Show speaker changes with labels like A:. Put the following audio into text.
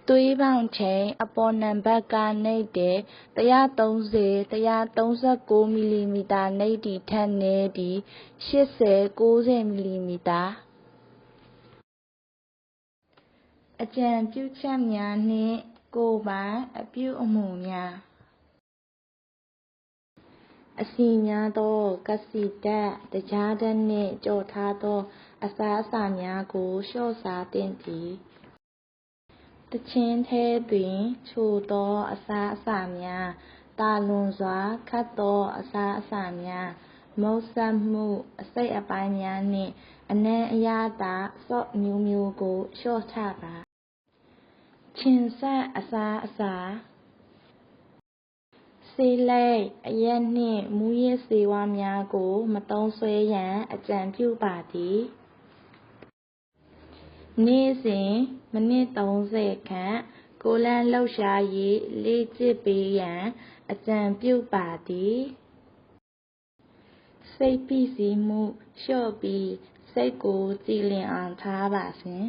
A: သွေးပေါင်ချိန်အပေါ်နံပါတ်ကနိမ့်တဲ့130-139 မီလီမီတာနိမ့်သည်ထက်နည်းသည်80-90 မီလီမီတာအကြံပြုချက်များနှင့်ကိုယ်ပိုင်အပြုအမူများအဆီများသောကဆီဓာတ်သကြားဓာတ်နှင့်ကြော်ထားသောအစားအစာများကိုလျှော့စားသင့်သည်တခြင်းထဲတွင်ချိုသောအစားအစာများသာလွန်စွာခတ်သောအစားအစာများမုတ်စတ်မှုအစိတ်အပိုင်းများနှင့်အနံ့အရသာဆော့အမျိုးမျိုးကိုလျှော့ချပါချဉ်စပ်အစားအစာဆေးလိပ်အရက်နှင့်မူးယစ်ဆေးဝါးများကိုမသုံးစွဲရန်အကြံပြုပါသည်နေ့စဉ်မိနစ်30ခန့်ကိုယ်လက်လှုပ်ရှားရေးလေ့ကျင့်ပေးရန်အကြံပြုပါသည်စိတ်ဖိစီးမှုလျှော့ပြီးစိတ်ကိုကြည်လင်အောင်ထားပါစဉ်